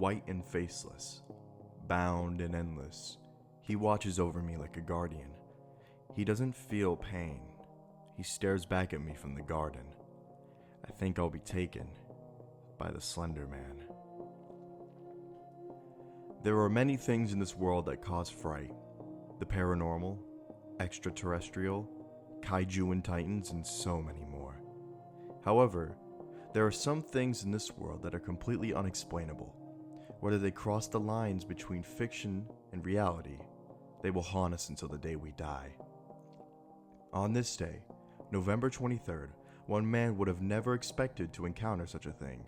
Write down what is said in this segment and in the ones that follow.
white and faceless, bound and endless. He watches over me like a guardian. He doesn't feel pain. He stares back at me from the garden. I think I'll be taken by the Slenderman. There are many things in this world that cause fright. The paranormal, extraterrestrial, kaiju and titans, and so many more. However, there are some things in this world that are completely unexplainable. Whether they cross the lines between fiction and reality, they will haunt us until the day we die. On this day, November 23rd, one man would have never expected to encounter such a thing.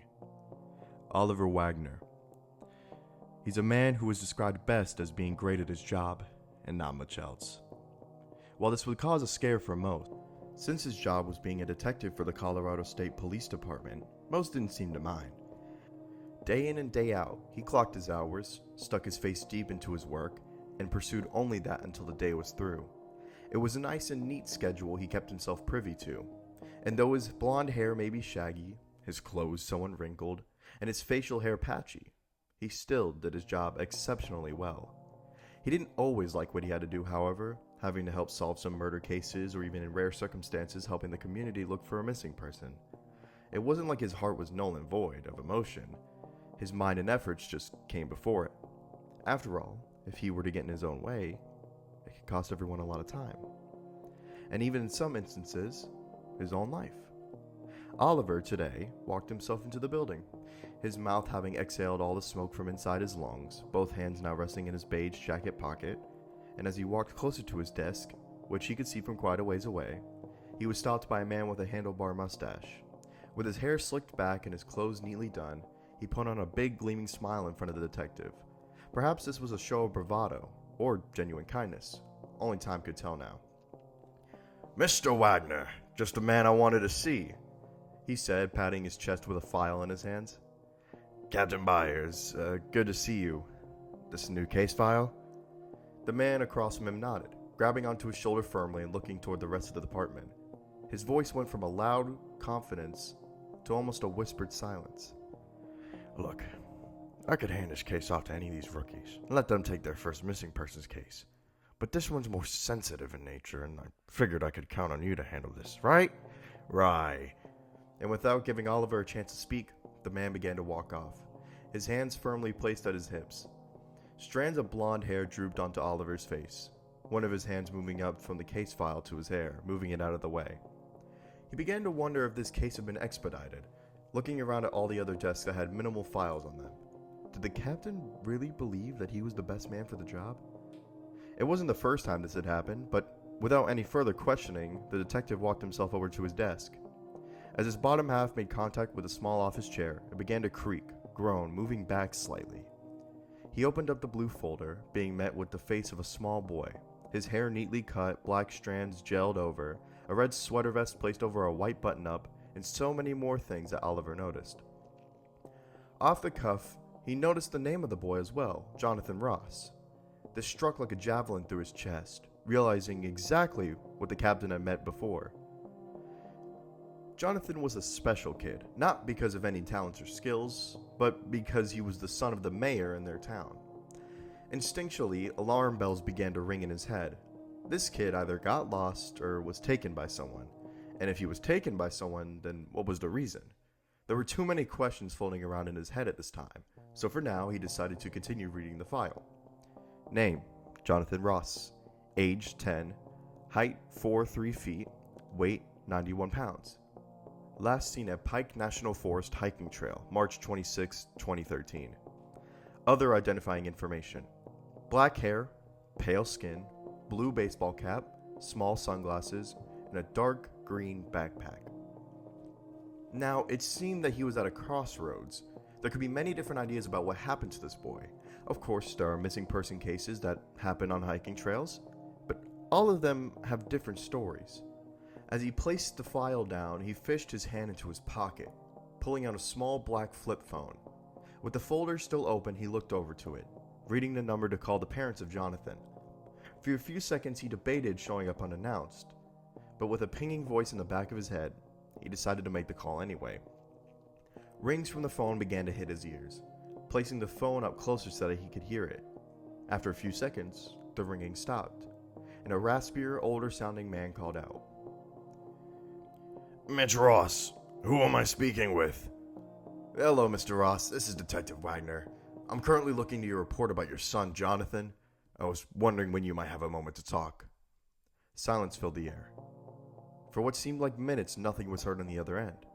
Oliver Wagner. He's a man who is described best as being great at his job and not much else. While this would cause a scare for most, since his job was being a detective for the Colorado State Police Department, most didn't seem to mind. Day in and day out, he clocked his hours, stuck his face deep into his work, and pursued only that until the day was through. It was a nice and neat schedule he kept himself privy to, and though his blonde hair may be shaggy, his clothes somewhat wrinkled, and his facial hair patchy, he still did his job exceptionally well. He didn't always like what he had to do, however, having to help solve some murder cases or even in rare circumstances helping the community look for a missing person. It wasn't like his heart was null and void of emotion. His mind and efforts just came before it. After all, if he were to get in his own way, it could cost everyone a lot of time. And even in some instances, his own life. Oliver, today, walked himself into the building, his mouth having exhaled all the smoke from inside his lungs, both hands now resting in his beige jacket pocket, and as he walked closer to his desk, which he could see from quite a ways away, he was stopped by a man with a handlebar mustache. With his hair slicked back and his clothes neatly done, he put on a big gleaming smile in front of the detective. Perhaps this was a show of bravado, or genuine kindness. Only time could tell now. "Mr. Wagner, just the man I wanted to see," he said, patting his chest with a file in his hands. "Captain Byers, good to see you. This a new case file?" The man across from him nodded, grabbing onto his shoulder firmly and looking toward the rest of the department. His voice went from a loud confidence to almost a whispered silence. "Look, I could hand this case off to any of these rookies and let them take their first missing persons case. But this one's more sensitive in nature, and I figured I could count on you to handle this, right?" "Right." And without giving Oliver a chance to speak, the man began to walk off, his hands firmly placed at his hips. Strands of blonde hair drooped onto Oliver's face, one of his hands moving up from the case file to his hair, moving it out of the way. He began to wonder if this case had been expedited, looking around at all the other desks that had minimal files on them. Did the captain really believe that he was the best man for the job? It wasn't the first time this had happened, but without any further questioning, the detective walked himself over to his desk. As his bottom half made contact with a small office chair, it began to creak, groan, moving back slightly. He opened up the blue folder, being met with the face of a small boy, his hair neatly cut, black strands gelled over, a red sweater vest placed over a white button-up, and so many more things that Oliver noticed. Off the cuff, he noticed the name of the boy as well, Jonathan Ross. This struck like a javelin through his chest, realizing exactly what the captain had meant before. Jonathan was a special kid, not because of any talents or skills, but because he was the son of the mayor in their town. Instinctually, alarm bells began to ring in his head. This kid either got lost or was taken by someone, and if he was taken by someone, then what was the reason? There were too many questions floating around in his head at this time, so for now he decided to continue reading the file. Name, Jonathan Ross. Age, 10. Height, 4'3" feet. Weight, 91 pounds. Last seen at Pike National Forest Hiking Trail, March 26, 2013. Other identifying information. Black hair, pale skin, blue baseball cap, small sunglasses, and a dark green backpack. Now, it seemed that he was at a crossroads. There could be many different ideas about what happened to this boy. Of course, there are missing person cases that happen on hiking trails, but all of them have different stories. As he placed the file down, he fished his hand into his pocket, pulling out a small black flip phone. With the folder still open, he looked over to it, reading the number to call the parents of Jonathan. For a few seconds, he debated showing up unannounced, but with a pinging voice in the back of his head, he decided to make the call anyway. Rings from the phone began to hit his ears. placing the phone up closer so that he could hear it. After a few seconds, the ringing stopped, and a raspier, older-sounding man called out. Mitch Ross, who am I speaking with? Hello, Mr. Ross. This is Detective Wagner. I'm currently looking to your report about your son, Jonathan. I was wondering when you might have a moment to talk. Silence filled the air. For what seemed like minutes, nothing was heard on the other end.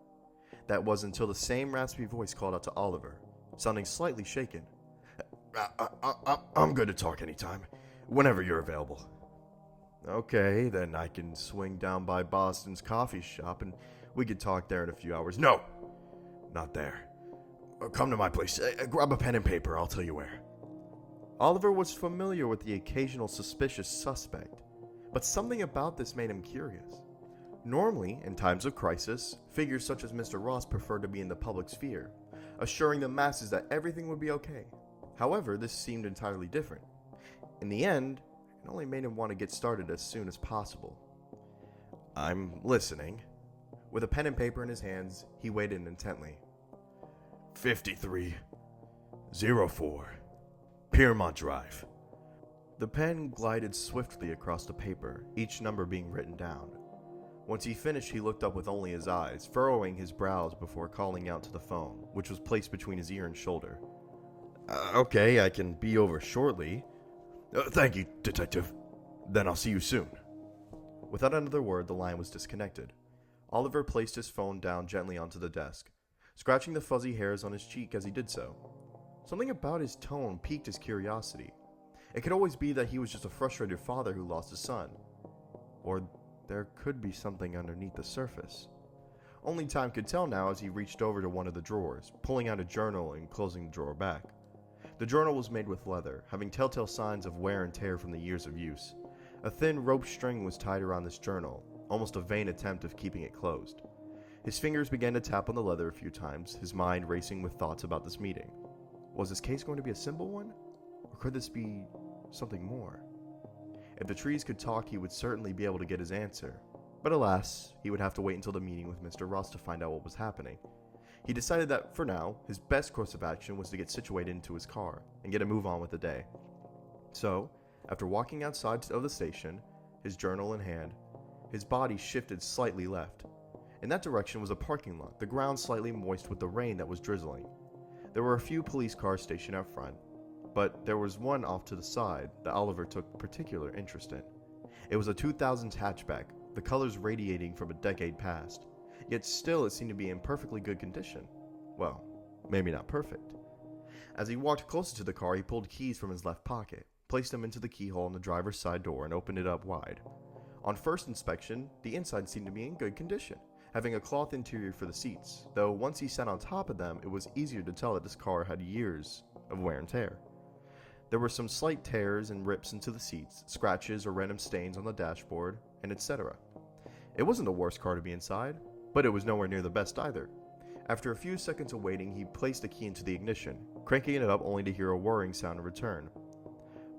That was until the same raspy voice called out to Oliver, sounding slightly shaken. I'm good to talk anytime, whenever you're available. Okay, then I can swing down by Boston's coffee shop and we could talk there in a few hours. No, not there. Come to my place. Grab a pen and paper, I'll tell you where. Oliver was familiar with the occasional suspicious suspect, but something about this made him curious. Normally, in times of crisis, figures such as Mr. Ross preferred to be in the public sphere, assuring the masses that everything would be okay. However, this seemed entirely different. In the end, it only made him want to get started as soon as possible. I'm listening. With a pen and paper in his hands, he waited intently. 5304 Piermont Drive. The pen glided swiftly across the paper, each number being written down. Once he finished, he looked up with only his eyes, furrowing his brows before calling out to the phone, which was placed between his ear and shoulder. Okay, I can be over shortly. Thank you, Detective. Then I'll see you soon. Without another word, the line was disconnected. Oliver placed his phone down gently onto the desk, scratching the fuzzy hairs on his cheek as he did so. Something about his tone piqued his curiosity. It could always be that he was just a frustrated father who lost his son. Or there could be something underneath the surface. Only time could tell now as he reached over to one of the drawers, pulling out a journal and closing the drawer back. The journal was made with leather, having telltale signs of wear and tear from the years of use. A thin rope string was tied around this journal, almost a vain attempt of keeping it closed. His fingers began to tap on the leather a few times, his mind racing with thoughts about this meeting. Was this case going to be a simple one? Or could this be something more? If the trees could talk, he would certainly be able to get his answer. But alas, he would have to wait until the meeting with Mr. Ross to find out what was happening. He decided that, for now, his best course of action was to get situated into his car and get a move on with the day. So, after walking outside of the station, his journal in hand, his body shifted slightly left. In that direction was a parking lot, the ground slightly moist with the rain that was drizzling. There were a few police cars stationed out front, but there was one off to the side that Oliver took particular interest in. It was a 2000s hatchback, the colors radiating from a decade past, yet still it seemed to be in perfectly good condition. Well, maybe not perfect. As he walked closer to the car, he pulled keys from his left pocket, placed them into the keyhole in the driver's side door, and opened it up wide. On first inspection, the inside seemed to be in good condition, having a cloth interior for the seats, though once he sat on top of them, it was easier to tell that this car had years of wear and tear. There were some slight tears and rips into the seats, scratches or random stains on the dashboard, and etc. It wasn't the worst car to be inside, but it was nowhere near the best either. After a few seconds of waiting, he placed the key into the ignition, cranking it up only to hear a whirring sound in return.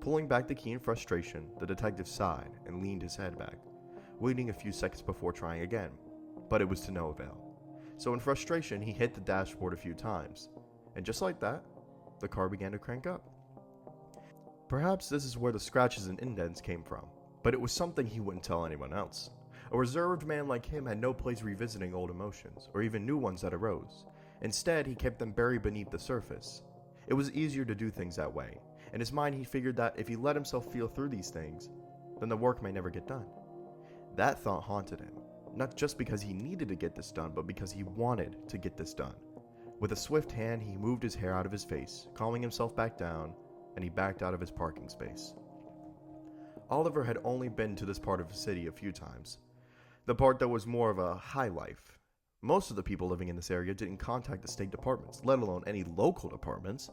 Pulling back the key in frustration, the detective sighed and leaned his head back, waiting a few seconds before trying again, but it was to no avail. So in frustration, he hit the dashboard a few times, and just like that, the car began to crank up. Perhaps this is where the scratches and indents came from, but it was something he wouldn't tell anyone else. A reserved man like him had no place revisiting old emotions, or even new ones that arose. Instead, he kept them buried beneath the surface. It was easier to do things that way. In his mind, he figured that if he let himself feel through these things, then the work may never get done. That thought haunted him, not just because he needed to get this done, but because he wanted to get this done. With a swift hand, he moved his hair out of his face, calming himself back down, and he backed out of his parking space. Oliver had only been to this part of the city a few times, the part that was more of a high life. Most of the people living in this area didn't contact the state departments, let alone any local departments.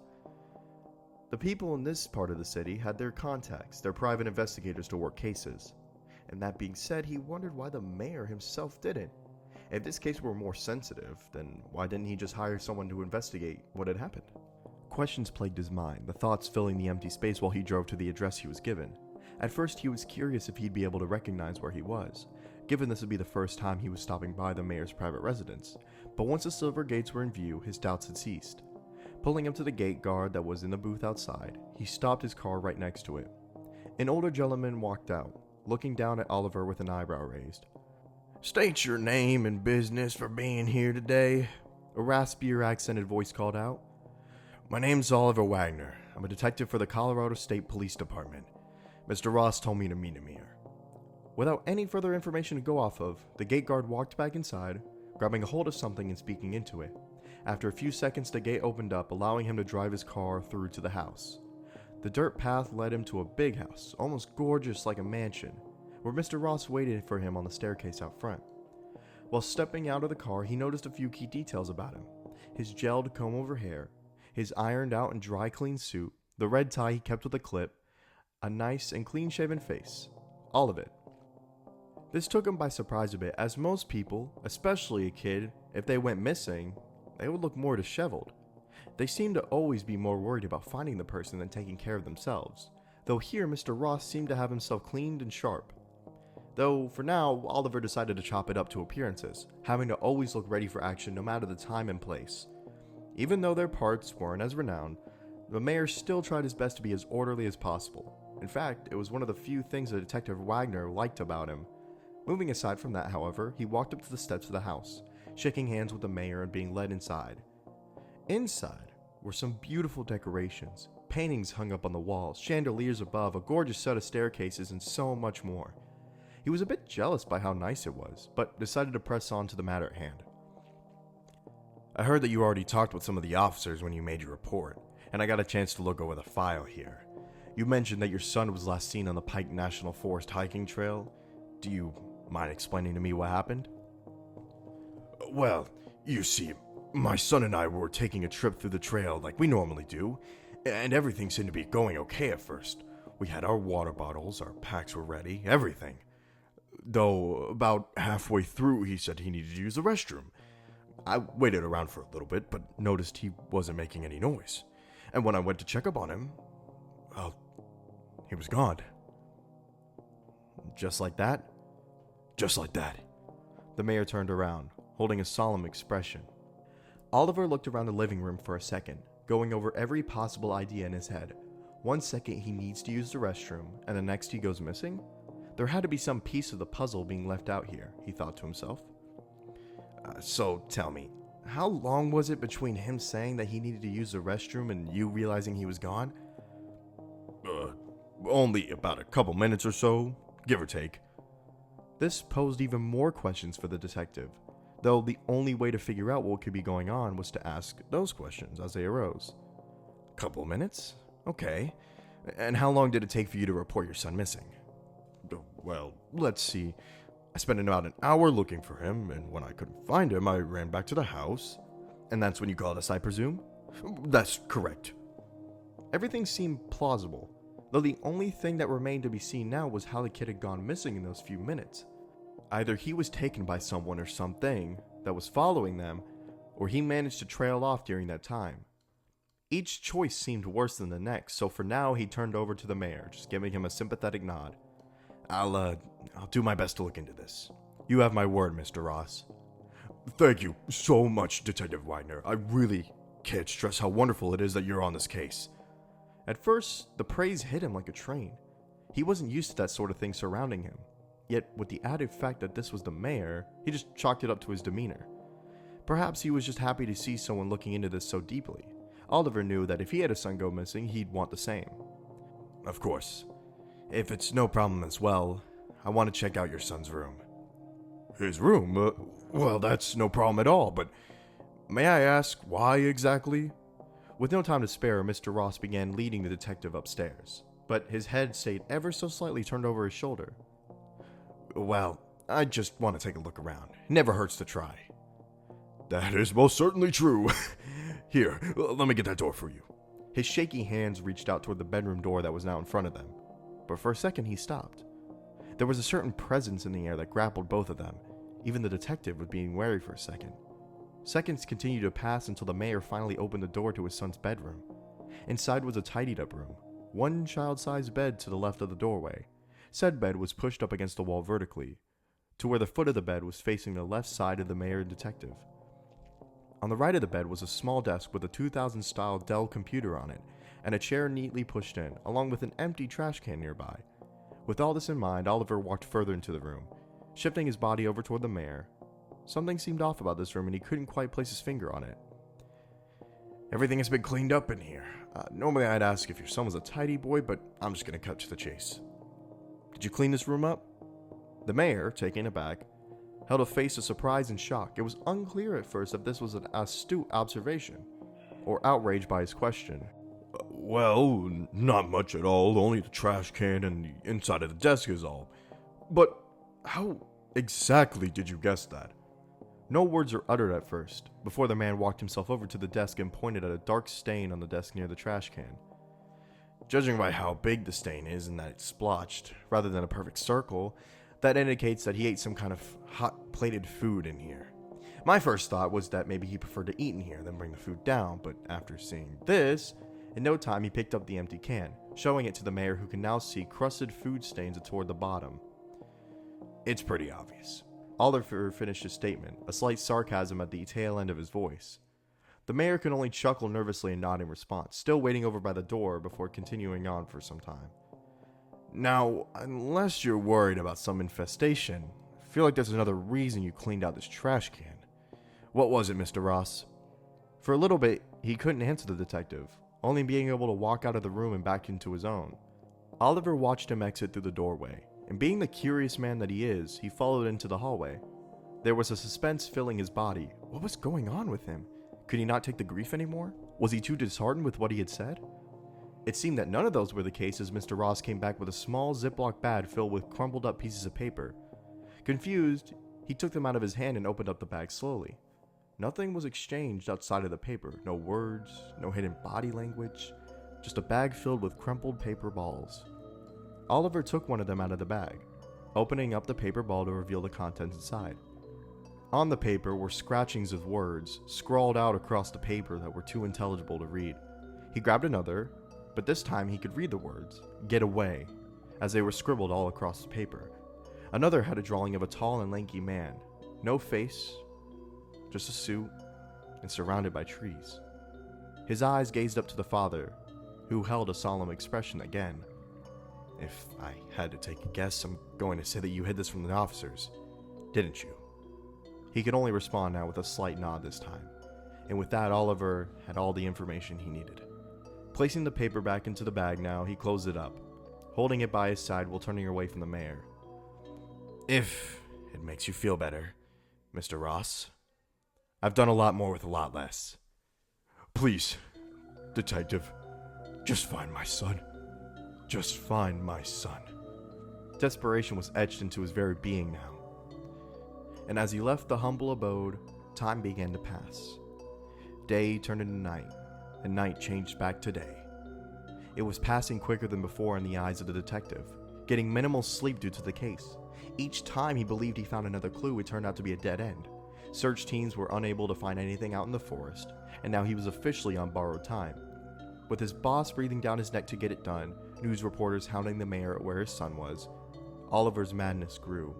The people in this part of the city had their contacts, their private investigators to work cases. And that being said, he wondered why the mayor himself didn't. If this case were more sensitive, then why didn't he just hire someone to investigate what had happened? Questions plagued his mind, the thoughts filling the empty space while he drove to the address he was given. At first, he was curious if he'd be able to recognize where he was, given this would be the first time he was stopping by the mayor's private residence. But once the silver gates were in view, his doubts had ceased. Pulling up to the gate guard that was in the booth outside, he stopped his car right next to it. An older gentleman walked out, looking down at Oliver with an eyebrow raised. State your name and business for being here today, A raspier accented voice called out. My name's Oliver Wagner. I'm a detective for the Colorado State Police Department. Mr. Ross told me to meet him here. Without any further information to go off of, the gate guard walked back inside, grabbing a hold of something and speaking into it. After a few seconds, the gate opened up, allowing him to drive his car through to the house. The dirt path led him to a big house, almost gorgeous like a mansion, where Mr. Ross waited for him on the staircase out front. While stepping out of the car, he noticed a few key details about him. His gelled comb-over hair, his ironed out and dry clean suit, the red tie he kept with a clip, a nice and clean-shaven face. All of it. This took him by surprise a bit, as most people, especially a kid, if they went missing, they would look more disheveled. They seemed to always be more worried about finding the person than taking care of themselves, though here Mr. Ross seemed to have himself cleaned and sharp. Though, for now, Oliver decided to chop it up to appearances, having to always look ready for action no matter the time and place. Even though their parts weren't as renowned, the mayor still tried his best to be as orderly as possible. In fact, it was one of the few things that Detective Wagner liked about him. Moving aside from that, however, he walked up to the steps of the house, shaking hands with the mayor and being led inside. Inside were some beautiful decorations, paintings hung up on the walls, chandeliers above, a gorgeous set of staircases, and so much more. He was a bit jealous by how nice it was, but decided to press on to the matter at hand. I heard that you already talked with some of the officers when you made your report, and I got a chance to look over the file here. You mentioned that your son was last seen on the Pike National Forest hiking trail. Do you mind explaining to me what happened? Well, you see, my son and I were taking a trip through the trail like we normally do, and everything seemed to be going okay at first. We had our water bottles, our packs were ready, everything. Though about halfway through, he said he needed to use the restroom. I waited around for a little bit, but noticed he wasn't making any noise. And when I went to check up on him, well, he was gone. Just like that? Just like that. The mayor turned around, holding a solemn expression. Oliver looked around the living room for a second, going over every possible idea in his head. 1 second he needs to use the restroom, and the next he goes missing? There had to be some piece of the puzzle being left out here, he thought to himself. So tell me, how long was it between him saying that he needed to use the restroom and you realizing he was gone? Only about a couple minutes or so, give or take. This posed even more questions for the detective, though the only way to figure out what could be going on was to ask those questions as they arose. Couple minutes? Okay. And how long did it take for you to report your son missing? Well, let's see. I spent about an hour looking for him, and when I couldn't find him, I ran back to the house. And that's when you called us, I presume? That's correct. Everything seemed plausible, though the only thing that remained to be seen now was how the kid had gone missing in those few minutes. Either he was taken by someone or something that was following them, or he managed to trail off during that time. Each choice seemed worse than the next, so for now he turned over to the mayor, just giving him a sympathetic nod. I'll do my best to look into this. You have my word, Mr. Ross. Thank you so much, Detective Wagner. I really can't stress how wonderful it is that you're on this case. At first, the praise hit him like a train. He wasn't used to that sort of thing surrounding him. Yet, with the added fact that this was the mayor, he just chalked it up to his demeanor. Perhaps he was just happy to see someone looking into this so deeply. Oliver knew that if he had a son go missing, he'd want the same. Of course. If it's no problem as well, I want to check out your son's room. His room? Well, that's no problem at all, but may I ask why exactly? With no time to spare, Mr. Ross began leading the detective upstairs, but his head stayed ever so slightly turned over his shoulder. Well, I just want to take a look around. Never hurts to try. That is most certainly true. Here, let me get that door for you. His shaky hands reached out toward the bedroom door that was now in front of them, but for a second he stopped. There was a certain presence in the air that grappled both of them. Even the detective was being wary for a second. Seconds continued to pass until the mayor finally opened the door to his son's bedroom. Inside was a tidied up room, one child-sized bed to the left of the doorway. Said bed was pushed up against the wall vertically, to where the foot of the bed was facing the left side of the mayor and detective. On the right of the bed was a small desk with a 2000-style Dell computer on it, and a chair neatly pushed in, along with an empty trash can nearby. With all this in mind, Oliver walked further into the room, shifting his body over toward the mayor. Something seemed off about this room and he couldn't quite place his finger on it. Everything has been cleaned up in here. Normally I'd ask if your son was a tidy boy, but I'm just gonna cut to the chase. Did you clean this room up? The mayor, taken aback, held a face of surprise and shock. It was unclear at first if this was an astute observation, or outraged by his question. Well, not much at all, only the trash can and the inside of the desk is all. But how exactly did you guess that? No words were uttered at first, before the man walked himself over to the desk and pointed at a dark stain on the desk near the trash can. Judging by how big the stain is and that it's splotched, Rather than a perfect circle, that indicates that he ate some kind of hot plated food in here. My first thought was that maybe he preferred to eat in here than bring the food down, but after seeing this, in no time he picked up the empty can, showing it to the mayor, who can now see crusted food stains toward the bottom. It's pretty obvious. Oliver finished his statement, a slight sarcasm at the tail end of his voice. The mayor could only chuckle nervously and nod in response, still waiting over by the door before continuing on for some time. Now, unless you're worried about some infestation, I feel like there's another reason you cleaned out this trash can. What was it, Mr. Ross? For a little bit, he couldn't answer the detective, only being able to walk out of the room and back into his own. Oliver watched him exit through the doorway, and being the curious man that he is, he followed into the hallway. There was a suspense filling his body. What was going on with him? Could he not take the grief anymore? Was he too disheartened with what he had said? It seemed that none of those were the case, as Mr. Ross came back with a small Ziploc bag filled with crumpled up pieces of paper. Confused, he took them out of his hand and opened up the bag slowly. Nothing was exchanged outside of the paper. No words, no hidden body language, just a bag filled with crumpled paper balls. Oliver took one of them out of the bag, opening up the paper ball to reveal the contents inside. On the paper were scratchings of words, scrawled out across the paper that were too intelligible to read. He grabbed another, but this time he could read the words, "Get away," as they were scribbled all across the paper. Another had a drawing of a tall and lanky man. No face, just a suit, and surrounded by trees. His eyes gazed up to the father, who held a solemn expression again. If I had to take a guess, I'm going to say that you hid this from the officers, didn't you? He could only respond now with a slight nod this time, and with that Oliver had all the information he needed. Placing the paper back into the bag now, he closed it up, holding it by his side while turning away from the mayor. If it makes you feel better, Mr. Ross, I've done a lot more with a lot less. Please, detective, just find my son. Just find my son. Desperation was etched into his very being now. And as he left the humble abode, time began to pass. Day turned into night, and night changed back to day. It was passing quicker than before in the eyes of the detective, getting minimal sleep due to the case. Each time he believed he found another clue, it turned out to be a dead end. Search teams were unable to find anything out in the forest, and now he was officially on borrowed time. With his boss breathing down his neck to get it done, news reporters hounding the mayor at where his son was, Oliver's madness grew.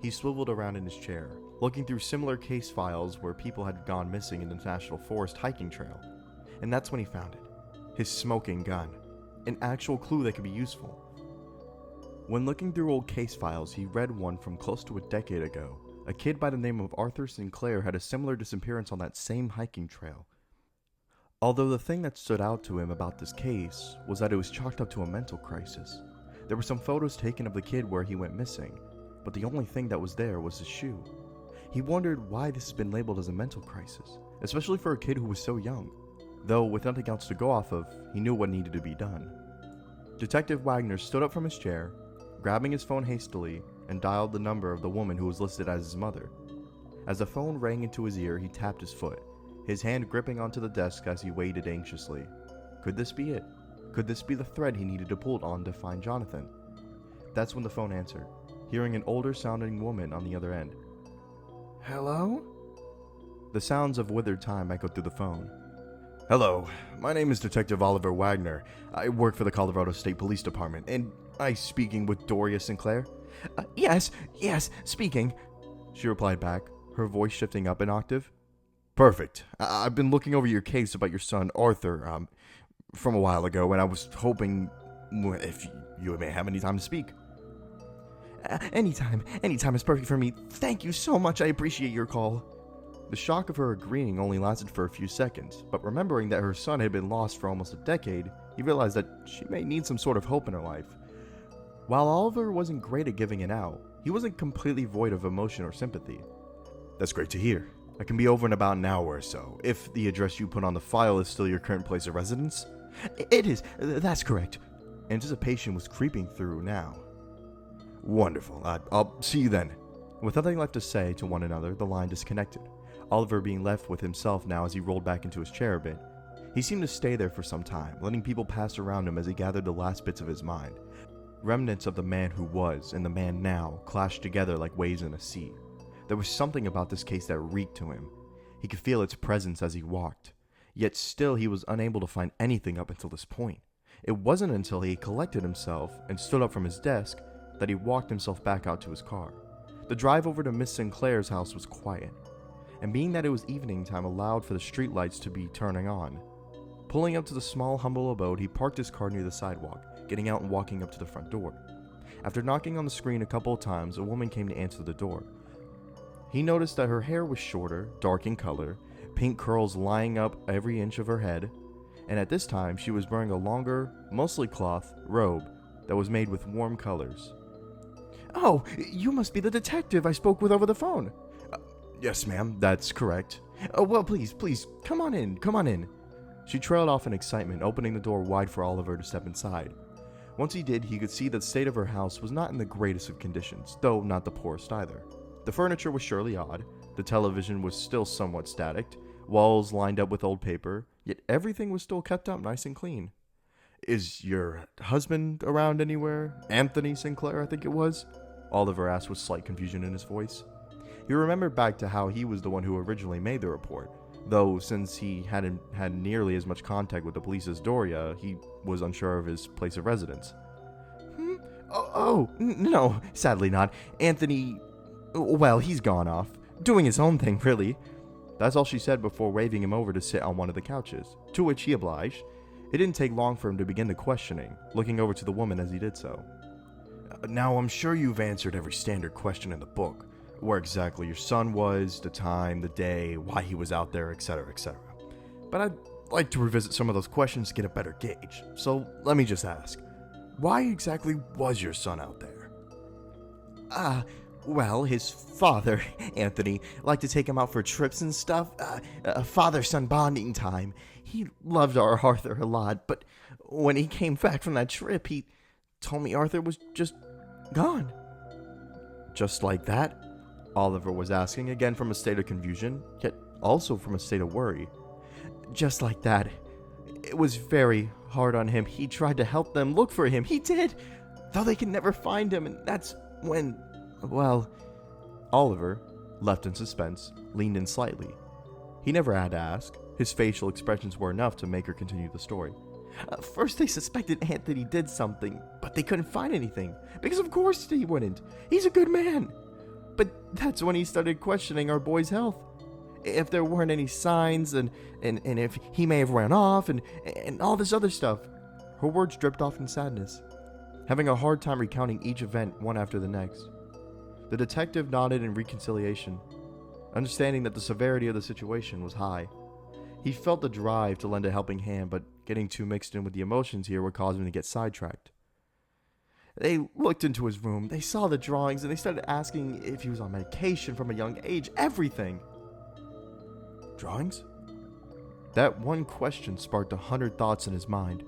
He swiveled around in his chair, looking through similar case files where people had gone missing in the National Forest hiking trail. And that's when he found it. His smoking gun. An actual clue that could be useful. When looking through old case files, he read one from close to a decade ago. A kid by the name of Arthur Sinclair had a similar disappearance on that same hiking trail. Although the thing that stood out to him about this case was that it was chalked up to a mental crisis. There were some photos taken of the kid where he went missing, but the only thing that was there was his shoe. He wondered why this has been labeled as a mental crisis, especially for a kid who was so young. Though with nothing else to go off of, he knew what needed to be done. Detective Wagner stood up from his chair, grabbing his phone hastily, and dialed the number of the woman who was listed as his mother. As the phone rang into his ear, he tapped his foot, his hand gripping onto the desk as he waited anxiously. Could this be it? Could this be the thread he needed to pull on to find Jonathan? That's when the phone answered, hearing an older-sounding woman on the other end. Hello? The sounds of withered time echoed through the phone. Hello, my name is Detective Oliver Wagner. I work for the Colorado State Police Department, and I speaking with Doria Sinclair? Yes, speaking, she replied back, her voice shifting up an octave. Perfect. I've been looking over your case about your son, Arthur, from a while ago, and I was hoping if you may have any time to speak. Anytime is perfect for me. Thank you so much, I appreciate your call. The shock of her agreeing only lasted for a few seconds, but remembering that her son had been lost for almost a decade, he realized that she may need some sort of hope in her life. While Oliver wasn't great at giving it out, he wasn't completely void of emotion or sympathy. That's great to hear. I can be over in about an hour or so, if the address you put on the file is still your current place of residence. It is, that's correct. Anticipation was creeping through now. Wonderful. I'll see you then. With nothing left to say to one another, the line disconnected, Oliver being left with himself now as he rolled back into his chair a bit. He seemed to stay there for some time, letting people pass around him as he gathered the last bits of his mind. Remnants of the man who was and the man now clashed together like waves in a sea. There was something about this case that reeked to him. He could feel its presence as he walked. Yet still he was unable to find anything up until this point. It wasn't until he collected himself and stood up from his desk that he walked himself back out to his car. The drive over to Miss Sinclair's house was quiet, and being that it was evening time allowed for the streetlights to be turning on. Pulling up to the small, humble abode, he parked his car near the sidewalk, getting out and walking up to the front door. After knocking on the screen a couple of times, a woman came to answer the door. He noticed that her hair was shorter, dark in color, pink curls lying up every inch of her head, and at this time she was wearing a longer, mostly cloth, robe that was made with warm colors. Oh, you must be the detective I spoke with over the phone. Yes, ma'am, that's correct. Oh, well, please, come on in. She trailed off in excitement, opening the door wide for Oliver to step inside. Once he did, he could see that the state of her house was not in the greatest of conditions, though not the poorest either. The furniture was surely odd, the television was still somewhat static, walls lined up with old paper, yet everything was still kept up nice and clean. Is your husband around anywhere? Anthony Sinclair, I think it was? Oliver asked with slight confusion in his voice. He remembered back to how he was the one who originally made the report, though since he hadn't had nearly as much contact with the police as Doria, he was unsure of his place of residence. No, sadly not. Anthony, well, he's gone off, doing his own thing, really. That's all she said before waving him over to sit on one of the couches, to which he obliged. It didn't take long for him to begin the questioning, looking over to the woman as he did so. Now, I'm sure you've answered every standard question in the book. Where exactly your son was, the time, the day, why he was out there, etc., etc. But I'd like to revisit some of those questions to get a better gauge. So let me just ask, why exactly was your son out there? Well, his father, Anthony, liked to take him out for trips and stuff. Father-son bonding time. He loved our Arthur a lot, but when he came back from that trip, he told me Arthur was just gone. Just like that? Oliver was asking, again from a state of confusion, yet also from a state of worry. Just like that. It was very hard on him. He tried to help them look for him. He did, though they could never find him, and that's when, well... Oliver, left in suspense, leaned in slightly. He never had to ask. His facial expressions were enough to make her continue the story. First they suspected Anthony did something, but they couldn't find anything, because of course he wouldn't. He's a good man. But that's when he started questioning our boy's health. If there weren't any signs, and if he may have run off, and all this other stuff. Her words dripped off in sadness, having a hard time recounting each event one after the next. The detective nodded in reconciliation, understanding that the severity of the situation was high. He felt the drive to lend a helping hand, but getting too mixed in with the emotions here would cause him to get sidetracked. They looked into his room, they saw the drawings, and they started asking if he was on medication from a young age, everything. Drawings? That one question sparked 100 thoughts in his mind.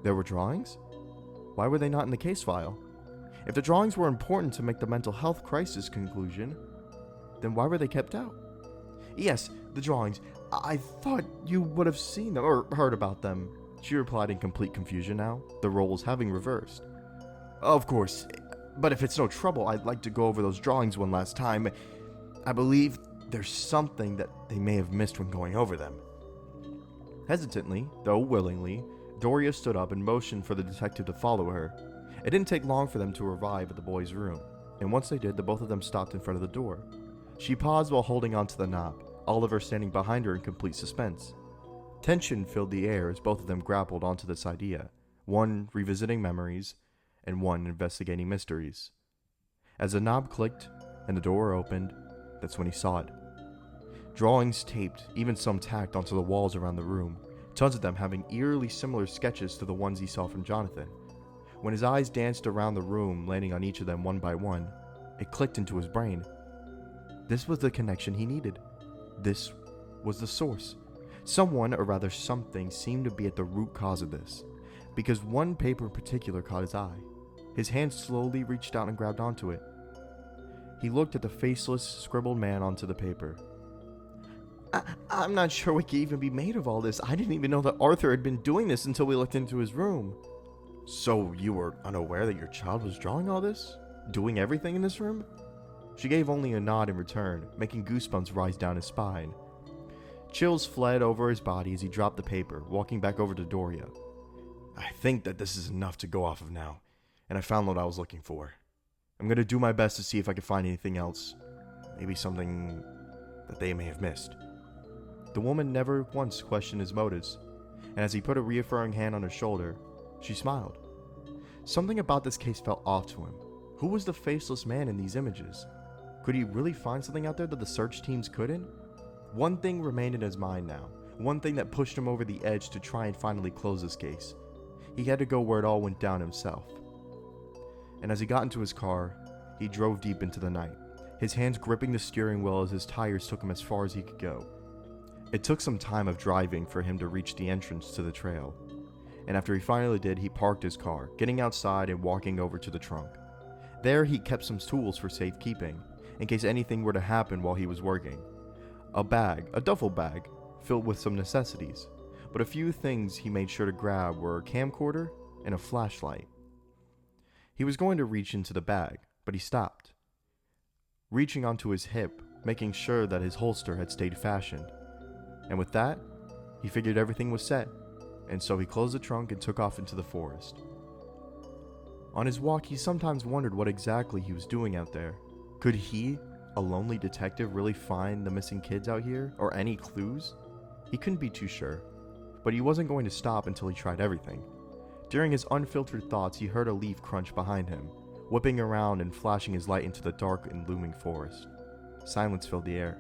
There were drawings? Why were they not in the case file? If the drawings were important to make the mental health crisis conclusion, then why were they kept out? Yes, the drawings. I thought you would have seen them, or heard about them. She replied in complete confusion now, the roles having reversed. Of course, but if it's no trouble, I'd like to go over those drawings one last time. I believe there's something that they may have missed when going over them. Hesitantly, though willingly, Doria stood up and motioned for the detective to follow her. It didn't take long for them to arrive at the boy's room, and once they did, the both of them stopped in front of the door. She paused while holding onto the knob, Oliver standing behind her in complete suspense. Tension filled the air as both of them grappled onto this idea, one revisiting memories, and one investigating mysteries. As the knob clicked and the door opened, that's when he saw it. Drawings taped, even some tacked onto the walls around the room, tons of them having eerily similar sketches to the ones he saw from Jonathan. When his eyes danced around the room, landing on each of them one by one, it clicked into his brain. This was the connection he needed. This was the source. Someone, or rather something, seemed to be at the root cause of this, because one paper in particular caught his eye. His hand slowly reached out and grabbed onto it. He looked at the faceless, scribbled man onto the paper. I'm not sure what could even be made of all this. I didn't even know that Arthur had been doing this until we looked into his room. So you were unaware that your child was drawing all this? Doing everything in this room? She gave only a nod in return, making goosebumps rise down his spine. Chills fled over his body as he dropped the paper, walking back over to Doria. I think that this is enough to go off of now, and I found what I was looking for. I'm going to do my best to see if I can find anything else. Maybe something that they may have missed. The woman never once questioned his motives, and as he put a reaffirming hand on her shoulder, she smiled. Something about this case felt off to him. Who was the faceless man in these images? Could he really find something out there that the search teams couldn't? One thing remained in his mind now, one thing that pushed him over the edge to try and finally close this case. He had to go where it all went down himself. And as he got into his car, he drove deep into the night, his hands gripping the steering wheel as his tires took him as far as he could go. It took some time of driving for him to reach the entrance to the trail, and after he finally did, he parked his car, getting outside and walking over to the trunk. There he kept some tools for safekeeping, in case anything were to happen while he was working. A duffel bag, filled with some necessities, but a few things he made sure to grab were a camcorder and a flashlight. He was going to reach into the bag, but he stopped, reaching onto his hip, making sure that his holster had stayed fastened. And with that, he figured everything was set, and so he closed the trunk and took off into the forest. On his walk, he sometimes wondered what exactly he was doing out there. Could he, a lonely detective, really find the missing kids out here, or any clues? He couldn't be too sure, but he wasn't going to stop until he tried everything. During his unfiltered thoughts, he heard a leaf crunch behind him, whipping around and flashing his light into the dark and looming forest. Silence filled the air.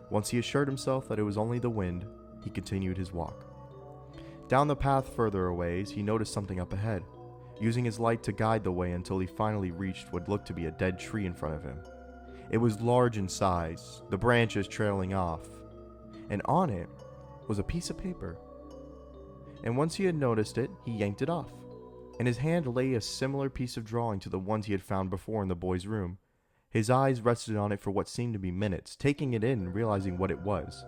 Once he assured himself that it was only the wind, he continued his walk. Down the path further a ways, he noticed something up ahead, using his light to guide the way until he finally reached what looked to be a dead tree in front of him. It was large in size, the branches trailing off, and on it was a piece of paper. And once he had noticed it, he yanked it off. In his hand lay a similar piece of drawing to the ones he had found before in the boy's room. His eyes rested on it for what seemed to be minutes, taking it in and realizing what it was.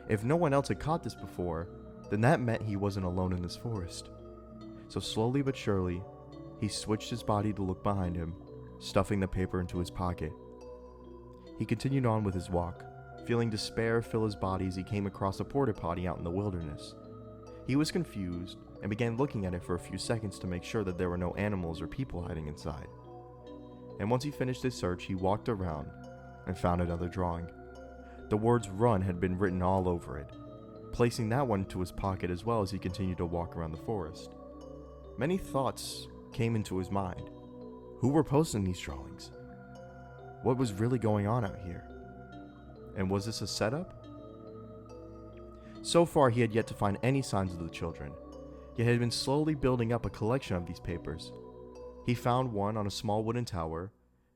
If no one else had caught this before, then that meant he wasn't alone in this forest. So slowly but surely, he switched his body to look behind him, stuffing the paper into his pocket. He continued on with his walk, feeling despair fill his body as he came across a porta potty out in the wilderness. He was confused and began looking at it for a few seconds to make sure that there were no animals or people hiding inside. And once he finished his search, he walked around and found another drawing. The words "run" had been written all over it, placing that one to his pocket as well as he continued to walk around the forest. Many thoughts came into his mind. Who were posting these drawings? What was really going on out here? And was this a setup? So far, he had yet to find any signs of the children, yet had been slowly building up a collection of these papers. He found one on a small wooden tower.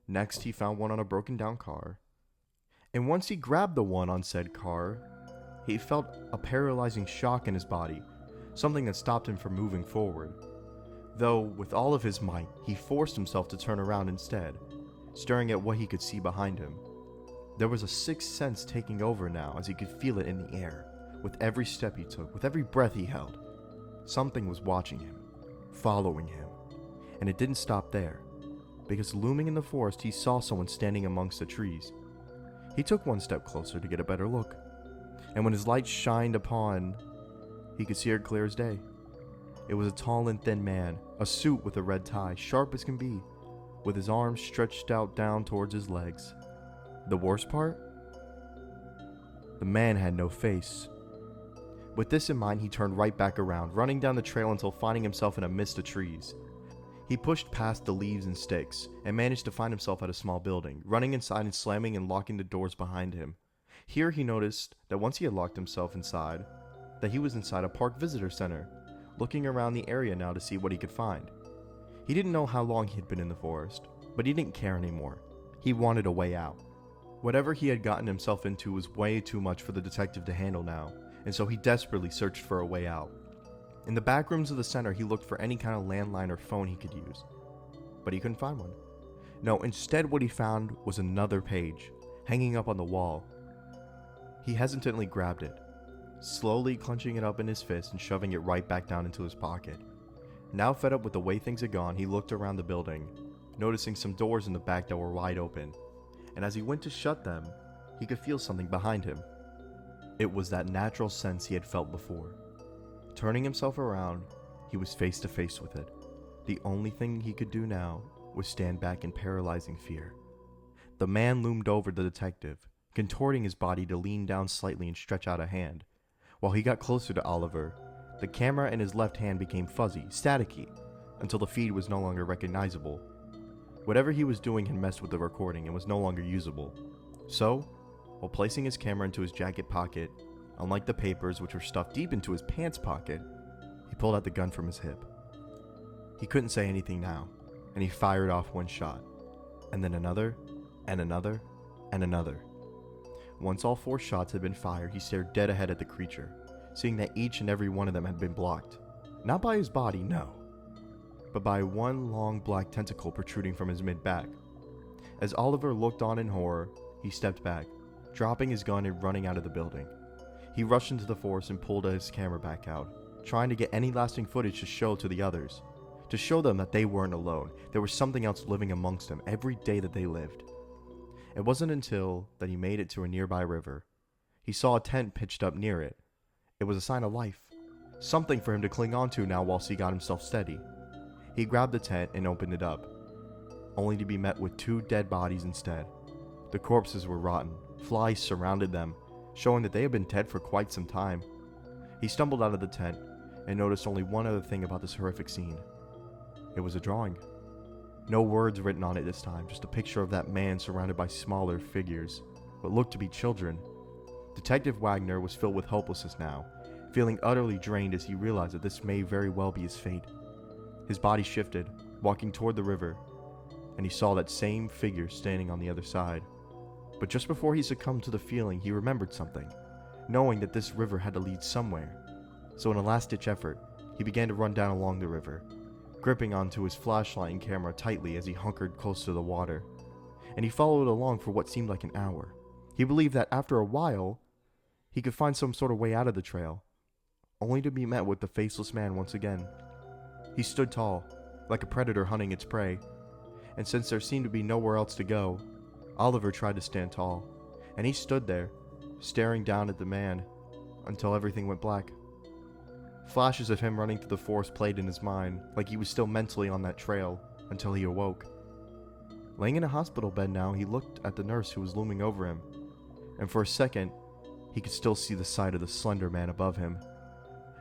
Next, he found one on a broken down car. And once he grabbed the one on said car, he felt a paralyzing shock in his body, something that stopped him from moving forward. Though, with all of his might, he forced himself to turn around instead, staring at what he could see behind him. There was a sixth sense taking over now as he could feel it in the air, with every step he took, with every breath he held. Something was watching him, following him. And it didn't stop there, because looming in the forest he saw someone standing amongst the trees. He took one step closer to get a better look, and when his light shined upon, he could see her clear as day. It was a tall and thin man, a suit with a red tie, sharp as can be, with his arms stretched out down towards his legs. The worst part? The man had no face. With this in mind, he turned right back around, running down the trail until finding himself in a mist of trees. He pushed past the leaves and sticks, and managed to find himself at a small building, running inside and slamming and locking the doors behind him. Here he noticed that once he had locked himself inside, that he was inside a park visitor center, looking around the area now to see what he could find. He didn't know how long he had been in the forest, but he didn't care anymore. He wanted a way out. Whatever he had gotten himself into was way too much for the detective to handle now, and so he desperately searched for a way out. In the back rooms of the center, he looked for any kind of landline or phone he could use, but he couldn't find one. No, instead what he found was another page, hanging up on the wall. He hesitantly grabbed it, slowly clenching it up in his fist and shoving it right back down into his pocket. Now fed up with the way things had gone, he looked around the building, noticing some doors in the back that were wide open, and as he went to shut them, he could feel something behind him. It was that natural sense he had felt before. Turning himself around, he was face to face with it. The only thing he could do now was stand back in paralyzing fear. The man loomed over the detective, contorting his body to lean down slightly and stretch out a hand. While he got closer to Oliver, the camera in his left hand became fuzzy, staticky, until the feed was no longer recognizable. Whatever he was doing had messed with the recording and was no longer usable. So, while placing his camera into his jacket pocket, unlike the papers which were stuffed deep into his pants pocket, he pulled out the gun from his hip. He couldn't say anything now, and he fired off one shot, and then another, and another, and another. Once all 4 shots had been fired, he stared dead ahead at the creature, seeing that each and every one of them had been blocked. Not by his body, no, but by one long black tentacle protruding from his mid-back. As Oliver looked on in horror, he stepped back, dropping his gun and running out of the building. He rushed into the forest and pulled his camera back out, trying to get any lasting footage to show to the others, to show them that they weren't alone. There was something else living amongst them every day that they lived. It wasn't until that he made it to a nearby river. He saw a tent pitched up near it. It was a sign of life, something for him to cling on to now whilst he got himself steady. He grabbed the tent and opened it up, only to be met with 2 dead bodies instead. The corpses were rotten. Flies surrounded them, showing that they had been dead for quite some time. He stumbled out of the tent and noticed only one other thing about this horrific scene. It was a drawing. No words written on it this time, just a picture of that man surrounded by smaller figures, what looked to be children. Detective Wagner was filled with hopelessness now, feeling utterly drained as he realized that this may very well be his fate. His body shifted, walking toward the river, and he saw that same figure standing on the other side. But just before he succumbed to the feeling, he remembered something, knowing that this river had to lead somewhere. So in a last-ditch effort, he began to run down along the river, gripping onto his flashlight and camera tightly as he hunkered close to the water. And he followed along for what seemed like an hour. He believed that after a while, he could find some sort of way out of the trail, only to be met with the faceless man once again. He stood tall, like a predator hunting its prey, and since there seemed to be nowhere else to go, Oliver tried to stand tall, and he stood there, staring down at the man, until everything went black. Flashes of him running through the forest played in his mind, like he was still mentally on that trail, until he awoke. Laying in a hospital bed now, he looked at the nurse who was looming over him, and for a second, he could still see the sight of the Slenderman above him.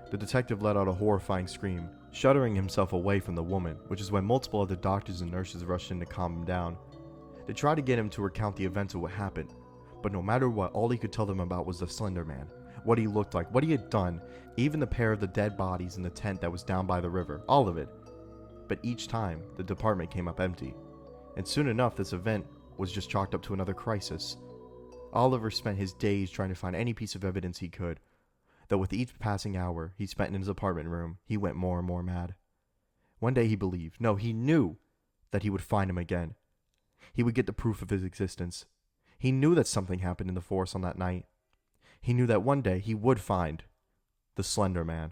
The detective let out a horrifying scream, shuddering himself away from the woman, which is when multiple other doctors and nurses rushed in to calm him down. They tried to get him to recount the events of what happened, but no matter what, all he could tell them about was the Slenderman, what he looked like, what he had done, even the pair of the dead bodies in the tent that was down by the river, all of it. But each time, the department came up empty, and soon enough this event was just chalked up to another crisis. Oliver spent his days trying to find any piece of evidence he could, though with each passing hour he spent in his apartment room, he went more and more mad. One day he believed, no, he knew, that he would find him again. He would get the proof of his existence. He knew that something happened in the forest on that night. He knew that one day he would find the Slender Man.